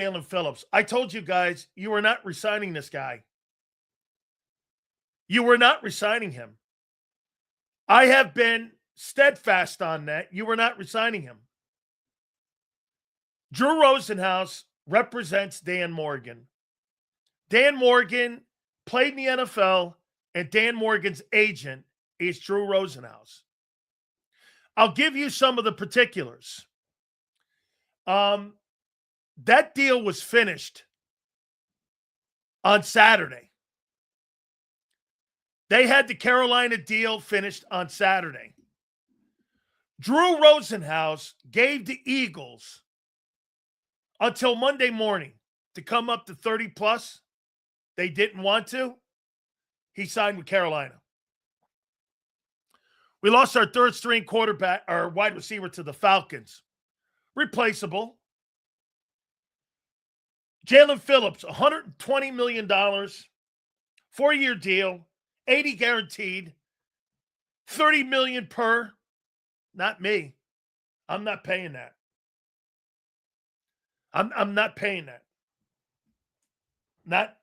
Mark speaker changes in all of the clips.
Speaker 1: Jaelan Phillips. I told you guys you were not resigning this guy. You were not resigning him. I have been steadfast on that. You were not resigning him. Drew Rosenhaus represents Dan Morgan. Dan Morgan played in the NFL, and Dan Morgan's agent is Drew Rosenhaus. I'll give you some of the particulars. That deal was finished on Saturday. They had the Carolina deal finished on Saturday. Drew Rosenhaus gave the Eagles until Monday morning to come up to 30 plus. They didn't want to. He signed with Carolina. We lost our third string quarterback, our wide receiver, to the Falcons. Replaceable. Jaelan Phillips, $120 million, 4-year deal, 80 guaranteed, 30 million per. Not me. I'm not paying that. I'm not paying that. Not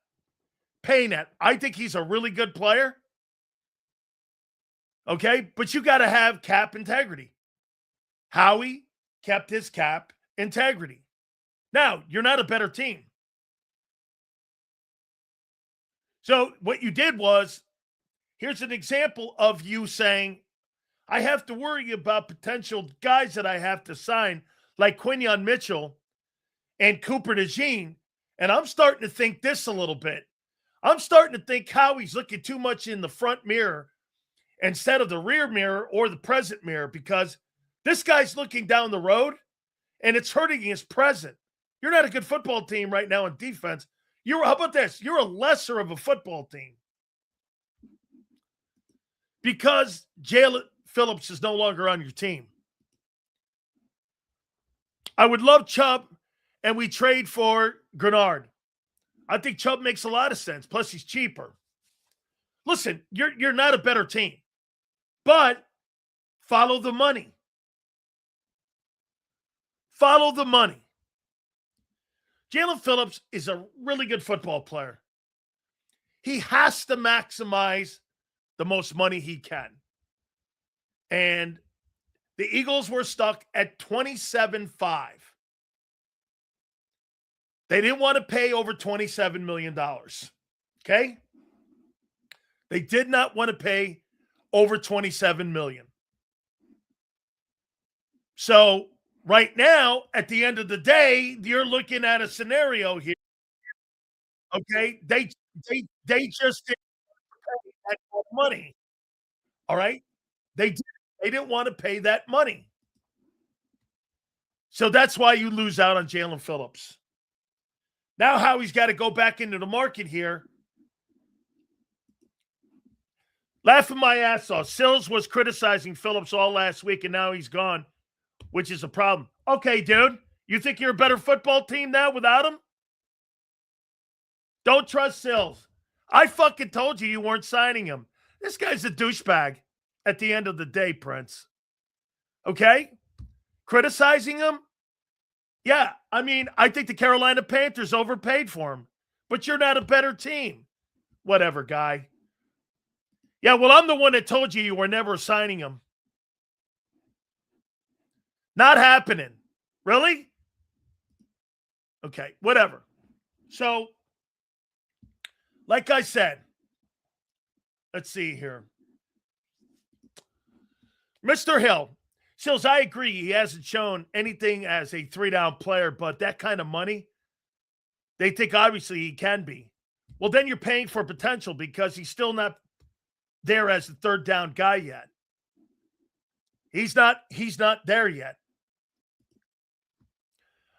Speaker 1: paying that. I think he's a really good player. Okay, but you got to have cap integrity. Howie kept his cap integrity. Now, you're not a better team. So what you did was, here's an example of you saying, I have to worry about potential guys that I have to sign, like Quinyon Mitchell and Cooper DeJean. And I'm starting to think this a little bit. I'm starting to think Howie's looking too much in the front mirror instead of the rear mirror or the present mirror, because this guy's looking down the road and it's hurting his present. You're not a good football team right now on defense. How about this? You're a lesser of a football team because Jaelan Phillips is no longer on your team. I would love Chubb, and we trade for Grenard. I think Chubb makes a lot of sense. Plus, he's cheaper. Listen, you're not a better team, but follow the money. Follow the money. Jaelan Phillips is a really good football player. He has to maximize the most money he can. And the Eagles were stuck at $27.5. They didn't want to pay over $27 million. Okay? They did not want to pay over $27 million. So right now, at the end of the day, you're looking at a scenario here. Okay? They just didn't pay that money. All right? They didn't want to pay that money. So that's why you lose out on Jaelan Phillips. Now Howie's got to go back into the market here. Laughing my ass off. Sills was criticizing Phillips all last week, and now he's gone, which is a problem. Okay, dude. You think you're a better football team now without him? Don't trust Sills. I fucking told you weren't signing him. This guy's a douchebag at the end of the day, Prince. Okay? Criticizing him? Yeah, I mean, I think the Carolina Panthers overpaid for him, but you're not a better team. Whatever, guy. Yeah, well, I'm the one that told you were never signing him. Not happening. Really? Okay, whatever. So, like I said, let's see here. Mr. Hill. Sills, I agree. He hasn't shown anything as a 3-down player, but that kind of money, they think obviously he can be. Well, then you're paying for potential because he's still not there as the 3rd-down guy yet. He's not there yet.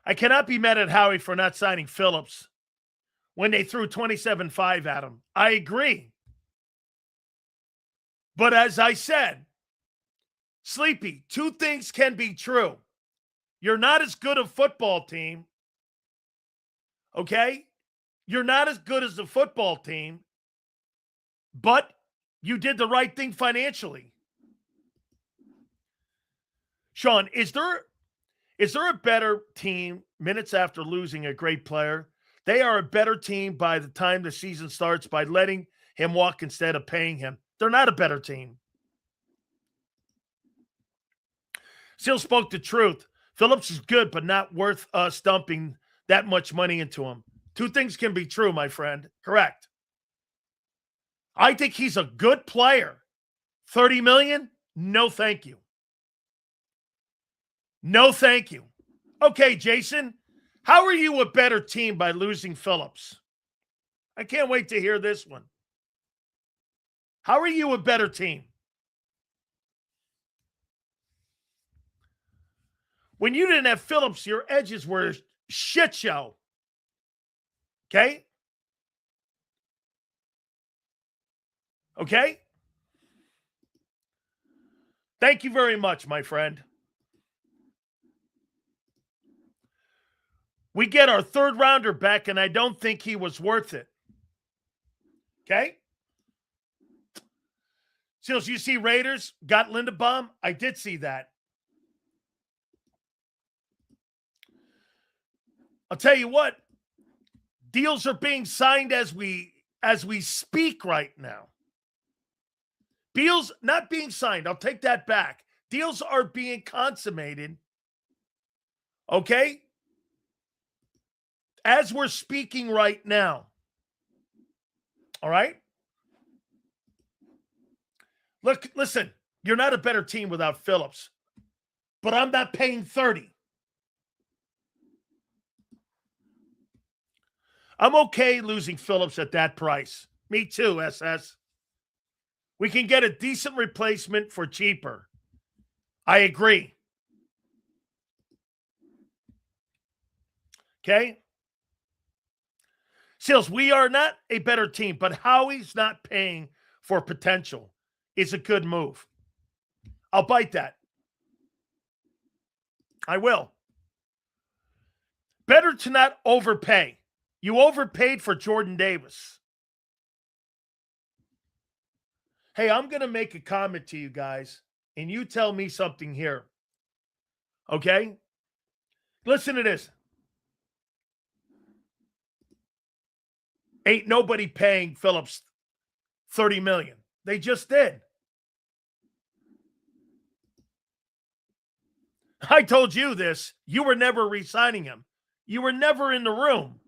Speaker 1: I cannot be mad at Howie for not signing Phillips when they threw $27.5 at him. I agree. But as I said, Sleepy, 2 things can be true. You're not as good a football team, okay? You're not as good as the football team, but you did the right thing financially. Sean, is Is there a better team minutes after losing a great player? They are a better team by the time the season starts by letting him walk instead of paying him. They're not a better team. Still spoke the truth. Phillips is good, but not worth us dumping that much money into him. Two things can be true, my friend. Correct. I think he's a good player. $30 million? No, thank you. No, thank you. Okay, Jason, how are you a better team by losing Phillips? I can't wait to hear this one. How are you a better team? When you didn't have Phillips, your edges were shit show. Okay? Okay? Thank you very much, my friend. We get our third rounder back, and I don't think he was worth it. Okay? Seals, you see Raiders got Linderbaum? I did see that. I'll tell you what, deals are being signed as we speak right now. Deals not being signed. I'll take that back. Deals are being consummated. Okay? As we're speaking right now. All right? Look, listen, you're not a better team without Phillips. But I'm not paying 30. I'm okay losing Phillips at that price. Me too, SS. We can get a decent replacement for cheaper. I agree. Okay? Seals, we are not a better team, but Howie's not paying for potential is a good move. I'll bite that. I will. Better to not overpay. You overpaid for Jordan Davis. Hey, I'm going to make a comment to you guys, and you tell me something here. Okay? Listen to this. Ain't nobody paying Phillips $30 million. They just did. I told you this. You were never re-signing him. You were never in the room.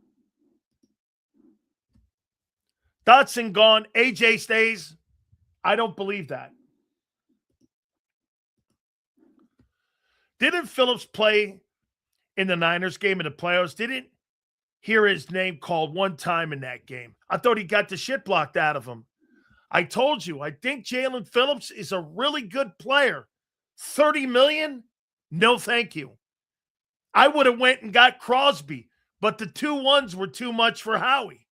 Speaker 1: Dotson gone. AJ stays. I don't believe that. Didn't Phillips play in the Niners game in the playoffs? Didn't hear his name called one time in that game. I thought he got the shit blocked out of him. I told you, I think Jaelan Phillips is a really good player. $30 million? No, thank you. I would have went and got Crosby, but the 2-1s were too much for Howie.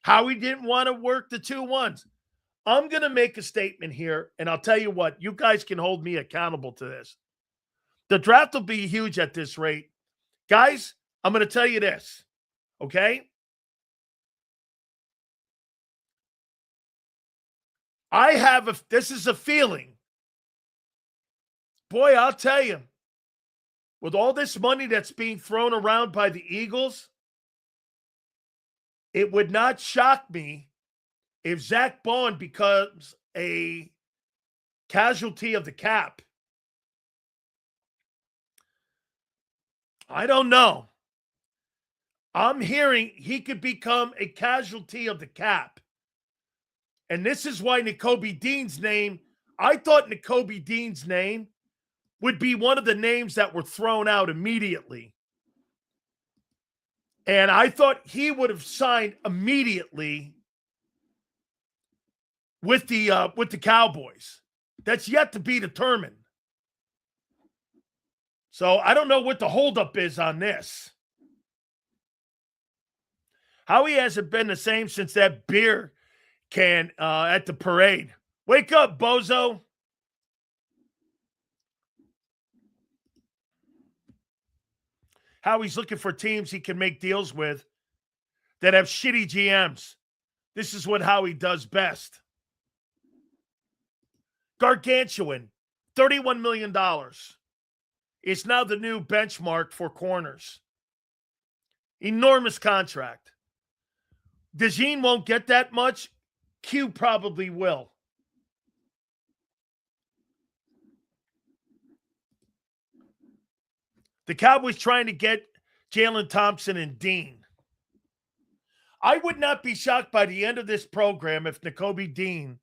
Speaker 1: Howie didn't want to work the 2-1s. I'm going to make a statement here, and I'll tell you what, you guys can hold me accountable to this. The draft will be huge at this rate. Guys, I'm going to tell you this, okay? This is a feeling. Boy, I'll tell you, with all this money that's being thrown around by the Eagles, it would not shock me if Zach Bond becomes a casualty of the cap. I don't know. I'm hearing he could become a casualty of the cap. And this is why Nakobe Dean's name, I thought Nakobe Dean's name would be one of the names that were thrown out immediately. And I thought he would have signed immediately with the Cowboys. That's yet to be determined. So I don't know what the holdup is on this. Howie hasn't been the same since that beer can at the parade. Wake up, bozo. Howie's looking for teams he can make deals with that have shitty GMs. This is what Howie does best. Gargantuan, $31 million. is now the new benchmark for corners. Enormous contract. DeJean won't get that much. Q probably will. The Cowboys trying to get Jalen Thompson and Dean. I would not be shocked by the end of this program if Nakobe Dean